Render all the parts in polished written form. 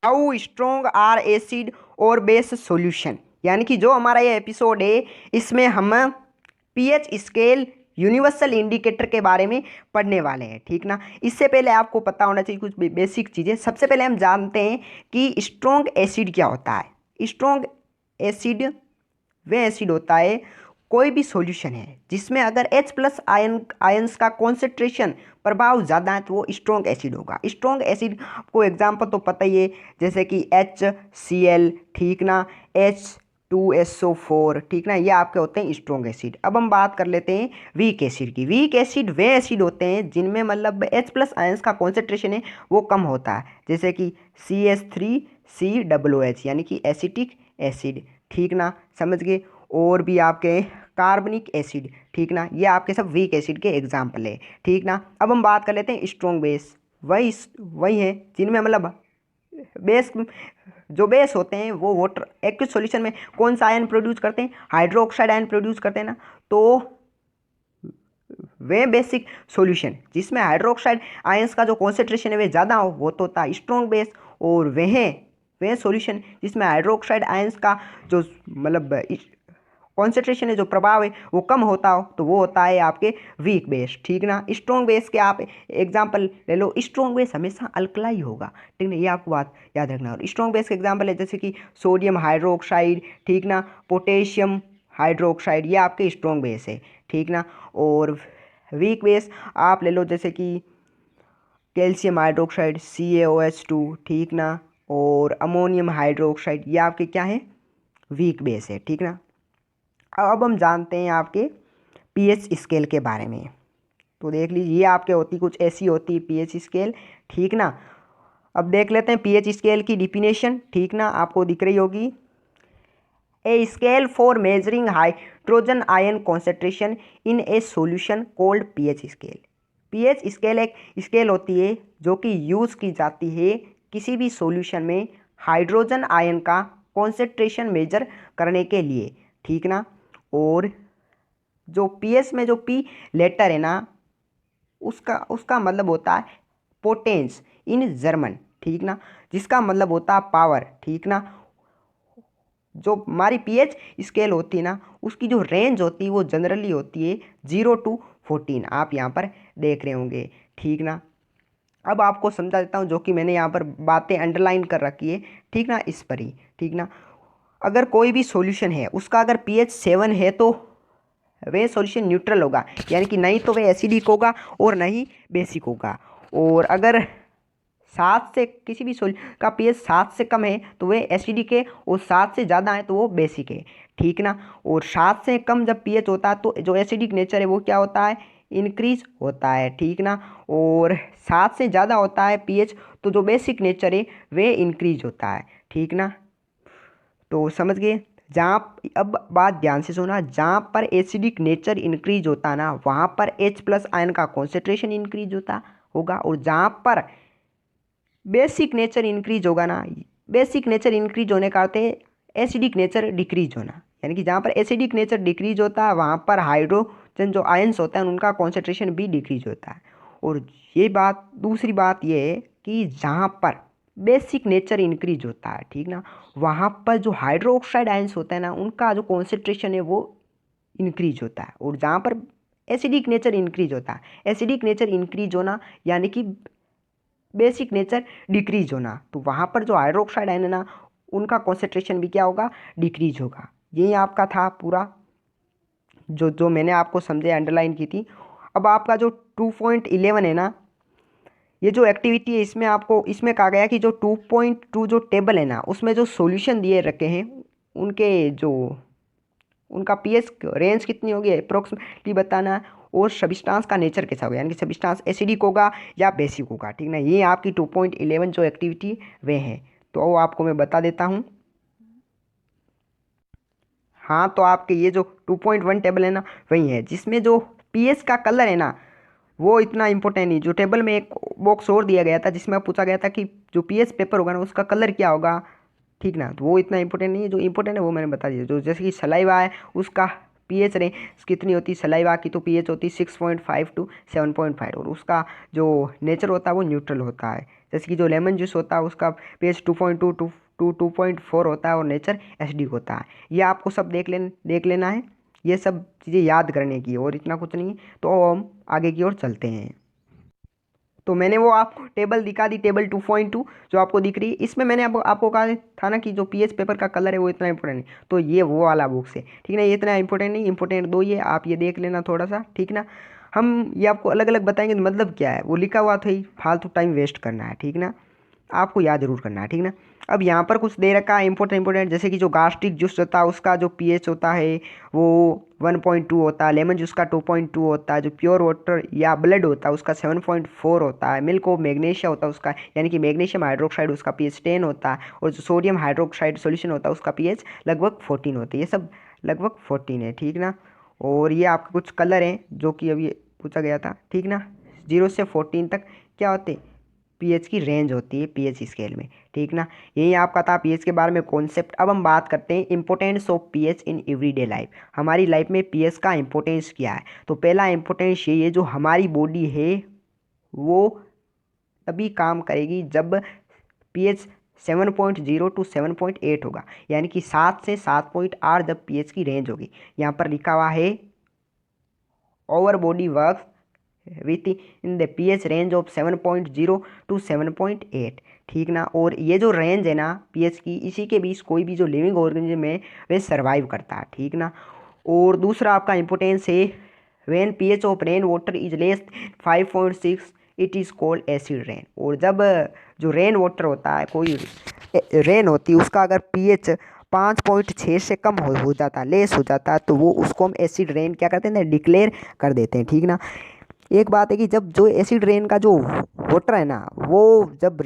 How strong are acid और base solution. यानी कि जो हमारा ये एपिसोड है इसमें हम पीएच स्केल यूनिवर्सल इंडिकेटर के बारे में पढ़ने वाले हैं, ठीक ना। इससे पहले आपको पता होना चाहिए कुछ बेसिक चीज़ें। सबसे पहले हम जानते हैं कि स्ट्रोंग एसिड क्या होता है। स्ट्रोंग एसिड वह एसिड होता है, कोई भी सॉल्यूशन है जिसमें अगर H प्लस आयंस का कॉन्सेंट्रेशन प्रभाव ज़्यादा है तो वो स्ट्रॉन्ग एसिड होगा। स्ट्रॉन्ग एसिड को एग्जांपल तो पता ही है, जैसे कि HCl, ठीक ना, H2SO4, ठीक ना, ये आपके होते हैं स्ट्रॉन्ग एसिड। अब हम बात कर लेते हैं वीक एसिड की। वीक एसिड वे एसिड होते हैं जिनमें मतलब H प्लस आयंस का कॉन्सेंट्रेशन है वो कम होता है, जैसे कि CH3COOH यानी कि एसिटिक एसिड, ठीक ना, समझ गए। और भी आपके कार्बनिक एसिड, ठीक ना, ये आपके सब वीक एसिड के एग्जाम्पल है, ठीक ना। अब हम बात कर लेते हैं स्ट्रॉन्ग बेस। वही है जिनमें मतलब बेस, जो बेस होते हैं वो वाटर एक्विस सॉल्यूशन में कौन सा आयन प्रोड्यूस करते हैं, हाइड्रोक्साइड आयन प्रोड्यूस करते हैं ना। तो वे बेसिक सॉल्यूशन जिसमें हाइड्रोक्साइड आयंस का जो कॉन्सेंट्रेशन है वे ज़्यादा हो वो तो होता है स्ट्रॉन्ग बेस। और वह सॉल्यूशन जिसमें हाइड्रोक्साइड आयंस का जो मतलब कॉन्सेंट्रेशन है, जो प्रभाव है वो कम होता हो तो वो होता है आपके वीक बेस, ठीक ना। स्ट्रॉन्ग बेस के आप एग्जांपल ले लो। स्ट्रॉन्ग बेस हमेशा अल्कलाई होगा, ठीक ना, ये आपको बात याद रखना। और स्ट्रॉन्ग बेस के एग्जांपल है जैसे कि सोडियम हाइड्रोक्साइड, ठीक ना, पोटेशियम हाइड्रोक्साइड, ये आपके स्ट्रॉन्ग बेस है, ठीक ना। और वीक बेस आप ले लो जैसे कि कैल्शियम हाइड्रोक्साइड CaOH2, ठीक ना, और अमोनियम हाइड्रोक्साइड, ये आपके क्या है, वीक बेस है, ठीक ना। अब हम जानते हैं आपके पीएच स्केल के बारे में। तो देख लीजिए ये आपके होती कुछ ऐसी होती है पीएच स्केल, ठीक ना। अब देख लेते हैं पीएच स्केल की डिफिनेशन, ठीक ना, आपको दिख रही होगी। A scale for measuring hydrogen ion concentration in A solution cold pH scale. PH scale एक स्केल होती है जो कि यूज़ की जाती है किसी भी सॉल्यूशन में हाइड्रोजन आयन का कॉन्सेंट्रेशन मेजर करने के लिए, ठीक ना। और जो पीएच में जो पी लेटर है ना, उसका उसका मतलब होता है पोटेंस इन जर्मन, ठीक ना, जिसका मतलब होता है पावर, ठीक ना। जो हमारी पीएच स्केल होती है ना उसकी जो रेंज होती है वो जनरली होती है 0 to 14, आप यहाँ पर देख रहे होंगे, ठीक ना। अब आपको समझा देता हूँ जो कि मैंने यहाँ पर बातें अंडरलाइन कर रखी है, ठीक ना, इस पर ही, ठीक ना। अगर कोई भी सॉल्यूशन है उसका अगर pH 7 है तो वह सॉल्यूशन न्यूट्रल होगा, यानी कि नहीं तो वह एसिडिक होगा और नहीं बेसिक होगा। और अगर 7 से किसी भी सोल का पीएच 7 से कम है तो वह एसिडिक है, और 7 से ज़्यादा है तो वो बेसिक है, ठीक ना। और 7 से कम जब पीएच होता है तो जो एसिडिक नेचर है वो क्या होता है, इंक्रीज होता है, ठीक ना। और 7 से ज़्यादा होता है पीएच तो जो बेसिक नेचर है वे इंक्रीज होता है, ठीक ना। तो समझ गए। जहाँ अब बात ध्यान से सुना, जहाँ पर एसिडिक नेचर इंक्रीज होता है ना वहाँ पर H प्लस आयन का कॉन्सेंट्रेशन इंक्रीज होता होगा, और जहाँ पर बेसिक नेचर इंक्रीज होगा ना, बेसिक नेचर इंक्रीज होने का अर्थ है एसिडिक नेचर डिक्रीज होना, यानी कि जहाँ पर एसिडिक नेचर डिक्रीज होता है वहाँ पर हाइड्रोजन जो आयंस होता है उनका कॉन्सेंट्रेशन भी डिक्रीज होता है। और ये बात, दूसरी बात ये है कि जहाँ पर बेसिक नेचर इंक्रीज होता है, ठीक ना, वहाँ पर जो हाइड्रोक्साइड आयंस होते हैं ना उनका जो कॉन्सेंट्रेशन है वो इंक्रीज होता है। और जहाँ पर एसिडिक नेचर इंक्रीज होता है, एसिडिक नेचर इंक्रीज होना यानी कि बेसिक नेचर डिक्रीज होना, तो वहाँ पर जो हाइड्रोक्साइड आयन है ना उनका कॉन्सेंट्रेशन भी क्या होगा, डिक्रीज होगा। यही आपका था पूरा जो जो मैंने आपको समझे अंडरलाइन की थी। अब आपका जो 2.11 है ना, ये जो एक्टिविटी है इसमें आपको इसमें कहा गया कि जो 2.2 जो टेबल है ना उसमें जो सॉल्यूशन दिए रखे हैं उनके जो उनका पीएच रेंज कितनी होगी अप्रोक्सीमेटली बताना है, और सब्सटेंस का नेचर कैसा होगा, यानी कि सब्सटेंस एसिडिक होगा या बेसिक होगा, ठीक ना। ये आपकी 2.11 जो एक्टिविटी वे है, तो वो आपको मैं बता देता हूँ। हाँ, तो आपके ये जो 2.1 टेबल है ना वही है जिसमें जो पीएच का कलर है ना वो इतना इंपॉर्टेंट नहीं। जो टेबल में एक बॉक्स और दिया गया था जिसमें पूछा गया था कि जो पीएच पेपर होगा ना उसका कलर क्या होगा, ठीक ना, तो वो इतना इंपॉर्टेंट नहीं है। जो इंपॉर्टेंट है वो मैंने बता दिया। जो जैसे कि सलाइवा है उसका पीएच रेंज कितनी होती है सलाइवा की, तो पीएच होती है 6.5 टू 7.5 और उसका जो नेचर होता है वो न्यूट्रल होता है। जैसे कि जो लेमन जूस होता है उसका पीएच 2.2 टू 2.4 होता है और नेचर एसिडिक होता है। ये आपको सब देख लेना है, ये सब चीज़ें याद करने की और इतना कुछ नहीं है। तो हम आगे की ओर चलते हैं। तो मैंने वो आपको टेबल दिखा दी, टेबल 2.2 जो आपको दिख रही है। इसमें मैंने आपको कहा था ना कि जो पीएच पेपर का कलर है वो इतना इंपॉर्टेंट नहीं, तो ये वो वाला बुक्स है, ठीक ना। ये इतना इंपॉर्टेंट नहीं, इंपॉर्टेंट दो ये आप ये देख लेना थोड़ा सा, ठीक ना। हम ये आपको अलग अलग बताएंगे तो मतलब क्या है वो लिखा हुआ था ही, फालतू टाइम वेस्ट करना है, ठीक ना। आपको याद जरूर करना है, ठीक ना। अब यहाँ पर कुछ दे रखा है इंपॉर्टेंट, जैसे कि जो गास्ट्रिक जूस होता है उसका जो पीएच होता है वो 1.2 होता है, लेमन जूस का 2.2 होता है, जो प्योर वाटर या ब्लड होता है उसका 7.4 होता है, मिल्क ऑफ मैग्नीशिया होता है उसका यानी कि मैग्नीशियम हाइड्रोक्साइड उसका पीएच 10 होता है, और जो सोडियम हाइड्रोक्साइड सॉल्यूशन होता है उसका पीएच लगभग 14 होता है। ये सब लगभग 14 है, ठीक ना। और ये आपके कुछ कलर हैं जो कि अभी पूछा गया था, ठीक ना। 0 से 14 तक क्या होते हैं, पीएच की रेंज होती है पीएच स्केल में, ठीक ना। यही आपका था पीएच के बारे में कॉन्सेप्ट। अब हम बात करते हैं importance of pH in everyday life. हमारी लाइफ में पीएच का इंपॉर्टेंस क्या है। तो पहला इंपॉर्टेंस ये है, जो हमारी बॉडी है वो तभी काम करेगी जब पीएच 7.0 टू 7.8 होगा, यानी कि 7 से 7.8 जब पीएच की रेंज होगी। यहाँ पर लिखा हुआ है over body work with in the pH range of 7.0 to 7.8, ठीक ना। और ये जो रेंज है ना पीएच की, इसी के बीच कोई भी जो लिविंग ऑर्गेनिज्म है वे सर्वाइव करता है, ठीक ना। और दूसरा आपका इंपॉर्टेंस है, when pH of rain water is less 5.6 it is called acid rain. और जब जो रेन वाटर होता है, कोई रेन होती है, उसका अगर पीएच 5.6 से कम हो जाता है, लेस हो जाता है, तो वो उसको हम एसिड रेन क्या करते हैं, डिक्लेयर कर देते हैं, ठीक ना। एक बात है कि जब जो एसिड रेन का जो वाटर है ना वो जब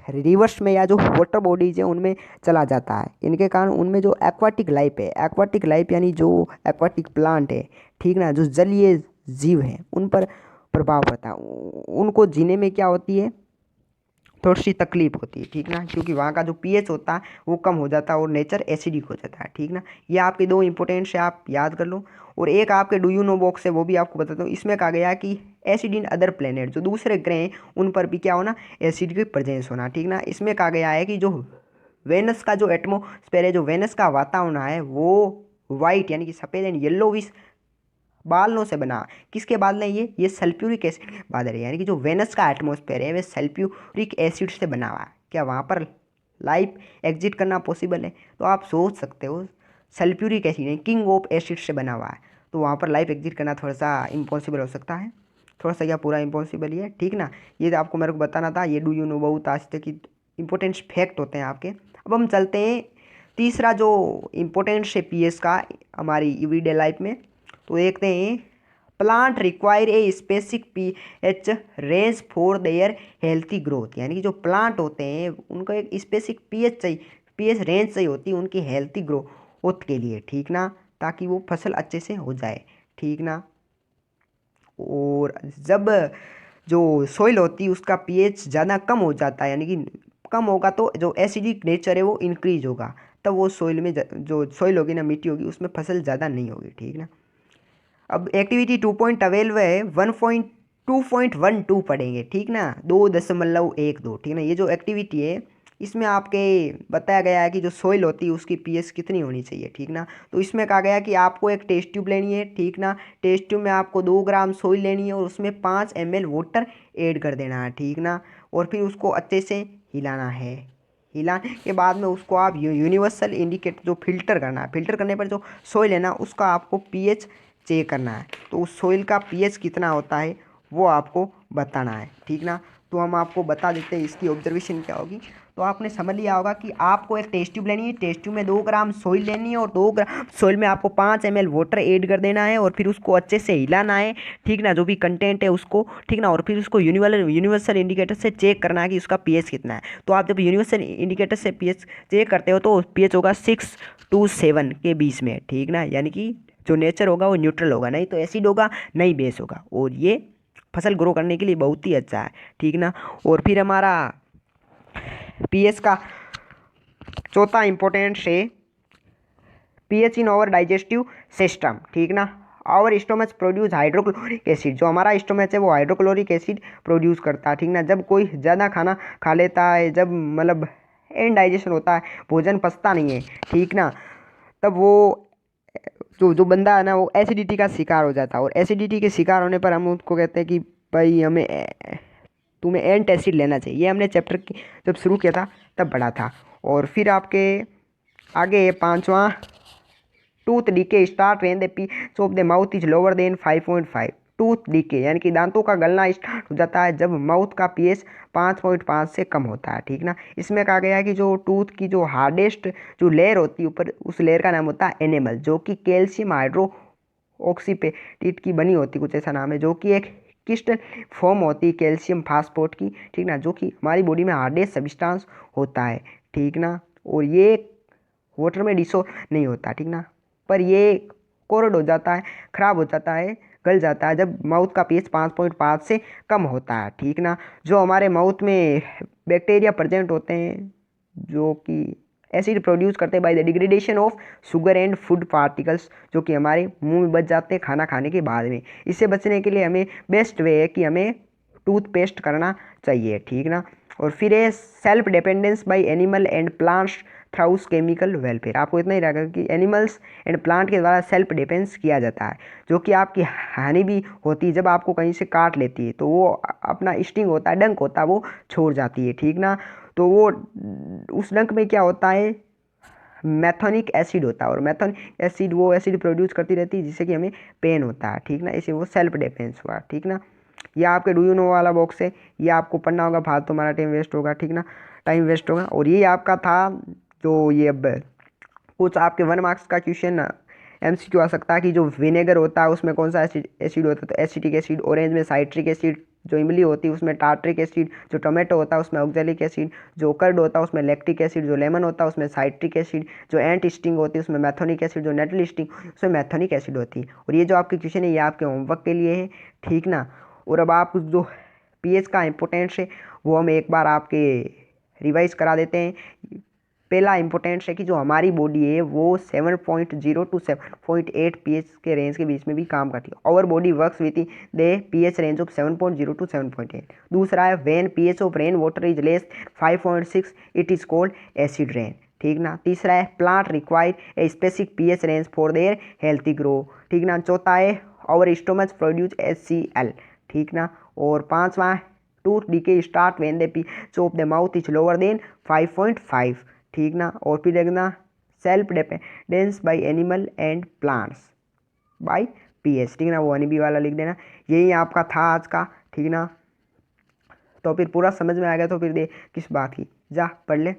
रिवर्स में या जो वाटर बॉडीज है उनमें चला जाता है, इनके कारण उनमें जो एक्वाटिक लाइफ है, एक्वाटिक लाइफ यानी जो एक्वाटिक प्लांट है, ठीक ना, जो जलीय जीव हैं उन पर प्रभाव पड़ता है। उनको जीने में क्या होती है, थोड़ी सी तकलीफ होती है, ठीक ना, क्योंकि वहाँ का जो पीएच होता है वो कम हो जाता है और नेचर एसिडिक हो जाता है, ठीक ना। ये आपके दो इंपॉर्टेंट से आप याद कर लो। और एक आपके डू यू नो बॉक्स है वो भी आपको बताता हूँ। इसमें कहा गया कि एसिड इन अदर प्लेनेट, जो दूसरे ग्रह हैं उन पर भी क्या होना, एसिड की प्रेजेंस होना, ठीक ना। इसमें कहा गया है कि जो वेनस का जो एटमोस्फेयर है, जो वेनस का वातावरण है वो वाइट यानी कि सफ़ेद एंड येल्लोविश बादलों से बना। किसके बादल हैं ये सल्फ्यूरिक एसिड के बादल है, यानी कि जो वेनस का एटमॉस्फेयर है वह सल्फ्यूरिक एसिड से बना हुआ है। क्या वहाँ पर लाइफ एग्जिट करना पॉसिबल है, तो आप सोच सकते हो सल्फ्यूरिक एसिड है किंग ऑफ एसिड से बना हुआ है, तो वहाँ पर लाइफ एग्जिट करना थोड़ा सा इम्पॉसिबल हो सकता है, थोड़ा सा क्या पूरा इम्पॉसिबल ही है, ठीक ना। ये आपको मेरे को बताना था, ये डू यू नो बहुत आज तक की इंपॉर्टेंट फैक्ट होते हैं आपके। अब हम चलते हैं तीसरा जो इम्पोर्टेंस है पीएच का हमारी एवरीडे लाइफ में। तो देखते हैं, plant require a specific pH range for their healthy growth, यानी कि जो प्लांट होते हैं उनको एक स्पेसिफिक पीएच चाहिए, पीएच रेंज चाहिए होती है उनकी हेल्थी ग्रोथ के लिए, ठीक ना, ताकि वो फसल अच्छे से हो जाए, ठीक ना। और जब जो सोइल होती है उसका पीएच ज़्यादा कम हो जाता है, यानी कि कम होगा तो जो एसिडिक नेचर है वो इंक्रीज होगा, तब वो सोइल में जो सोइल होगी ना, मिट्टी होगी, उसमें फसल ज़्यादा नहीं होगी, ठीक ना। अब एक्टिविटी 2.12 है 1.2.12 पढ़ेंगे, ठीक ना, 2.12, ठीक ना। ये जो एक्टिविटी है इसमें आपके बताया गया है कि जो सोइल होती है उसकी पीएच कितनी होनी चाहिए, ठीक ना। तो इसमें कहा गया कि आपको एक टेस्ट ट्यूब लेनी है, ठीक ना। टेस्ट ट्यूब में आपको 2 ग्राम सोइल लेनी है और उसमें 5 ml वाटर ऐड कर देना है, ठीक ना। और फिर उसको अच्छे से हिलाना है। हिलाने के बाद में उसको आप यूनिवर्सल इंडिकेटर जो फिल्टर करना है, फिल्टर करने पर जो सोइल है ना उसका आपको पीएच चेक करना है, तो उस सोइल का पीएच कितना होता है वो आपको बताना है, ठीक ना। तो हम आपको बता देते हैं इसकी ऑब्जर्वेशन क्या होगी। तो आपने समझ लिया होगा कि आपको एक टेस्ट ट्यूब लेनी है, टेस्ट ट्यूब में 2 ग्राम सोइल लेनी है और 2 ग्राम सोइल में आपको 5 ml वाटर ऐड कर देना है और फिर उसको अच्छे से हिलाना है, ठीक ना, जो भी कंटेंट है उसको, ठीक ना। और फिर उसको यूनिवर्सल इंडिकेटर से चेक करना है कि उसका पीएच कितना है। तो आप जब यूनिवर्सल इंडिकेटर से पीएच चेक करते हो तो पीएच होगा 6 to 7 के बीच में, ठीक ना, यानी कि जो नेचर होगा वो न्यूट्रल होगा, नहीं तो एसिड होगा नहीं बेस होगा, और ये फसल ग्रो करने के लिए बहुत ही अच्छा है, ठीक ना। और फिर हमारा पीएच का चौथा इम्पोर्टेंट है pH in our digestive system, ठीक ना। Our stomach produce hydrochloric acid, जो हमारा स्टोमच है वो हाइड्रोक्लोरिक एसिड प्रोड्यूस करता है, ठीक ना। जब कोई ज़्यादा खाना खा लेता है, जब मतलब इनडाइजेशन होता है, भोजन पचता नहीं है, ठीक ना, तब वो जो जो बंदा है ना वो एसिडिटी का शिकार हो जाता है। और एसिडिटी के शिकार होने पर हम उसको कहते हैं कि भाई हमें तुम्हें एंटासिड लेना चाहिए। ये हमने चैप्टर की जब शुरू किया था तब पढ़ा था। और फिर आपके आगे पांचवा, tooth decay start when the pH of the mouth is lower than 5.5। Tooth decay यानी कि दांतों का गलना स्टार्ट हो जाता है जब माउथ का पीएच 5.5 से कम होता है, ठीक ना। इसमें कहा गया है कि जो टूथ की जो हार्डेस्ट जो लेयर होती है ऊपर, उस लेयर का नाम होता है एनेमल, जो कि कैल्शियम हाइड्रो ऑक्सीपेटिट की बनी होती, कुछ ऐसा नाम है, जो कि एक क्रिस्टल फॉर्म होती है कैल्शियम फास्फोट की, ठीक ना, जो कि हमारी बॉडी में हार्डेस्ट सब्सटेंस होता है, ठीक ना। और ये वाटर में डिसो नहीं होता, ठीक ना, पर ये कोरड हो जाता है, खराब हो जाता है, गल जाता है जब माउथ का पीएच 5.5 से कम होता है, ठीक ना। जो हमारे माउथ में बैक्टीरिया प्रेजेंट होते हैं जो कि एसिड प्रोड्यूस करते हैं by the degradation of sugar and food particles, जो कि हमारे मुंह में बच जाते हैं खाना खाने के बाद में। इससे बचने के लिए हमें बेस्ट वे है कि हमें टूथपेस्ट करना चाहिए, ठीक ना। और फिर है self dependence by animal and plants through chemical welfare. आपको इतना ही रहेगा कि एनिमल्स एंड प्लांट के द्वारा सेल्फ डिफेंस किया जाता है, जो कि आपकी हानि भी होती है। जब आपको कहीं से काट लेती है तो वो अपना स्टिंग होता है, डंक होता है, वो छोड़ जाती है, ठीक ना। तो वो उस डंक में क्या होता है, मैथोनिक एसिड होता है, और मैथोनिक एसिड वो एसिड प्रोड्यूस करती रहती है जिससे कि हमें पेन होता है, ठीक ना। इसे वो सेल्फ डिफेंस हुआ, ठीक ना। ये आपके डू यू नो वाला बॉक्स है, ये आपको पढ़ना होगा, फालतू तो हमारा टाइम वेस्ट होगा, ठीक ना, टाइम वेस्ट होगा। और ये आपका था जो ये अब कुछ आपके 1 मार्क्स का क्वेश्चन एमसीक्यू आ सकता है कि जो विनेगर होता है उसमें कौन सा एसिड होता है, तो एसिटिक एसिड। ऑरेंज में साइट्रिक एसिड, जो इमली होती है उसमें टार्ट्रिक एसिड, जो टोमेटो होता है उसमें ऑक्जेलिक एसिड, जो कर्ड होता है उसमें लैक्टिक एसिड, जो लेमन होता है उसमें साइट्रिक एसिड, जो एंट स्टिंग होती है उसमें मैथोनिक एसिड, जो नेटल स्टिंग उसमें मैथोनिक एसिड होती है। और ये जो आपके क्वेश्चन है ये आपके होमवर्क के लिए है, ठीक ना। और अब आप जो पीएच का इंपोर्टेंस है वो हम एक बार आपके रिवाइज करा देते हैं। पहला इंपॉर्टेंट है कि जो हमारी बॉडी है वो 7.0 टू 7.8 पीएच के रेंज के बीच में भी काम करती है। Our body works with the pH range of 7.0 to 7.8। दूसरा है when pH of rain water is less 5.6 it is called acid rain, ठीक ना। तीसरा है plant require a specific pH range for their healthy grow, ठीक ना। चौथा है आवर स्टोमच प्रोड्यूस HCl, ठीक ना। और पांचवा tooth decay start when the pH of the mouth is lower than 5.5, ठीक ना। और फिर देखना self dependence by animal and plants by pH, ठीक ना, वो हनी बी वाला लिख देना। यही आपका था आज का, ठीक ना। तो फिर पूरा समझ में आ गया तो फिर दे किस बात की, जा पढ़ ले।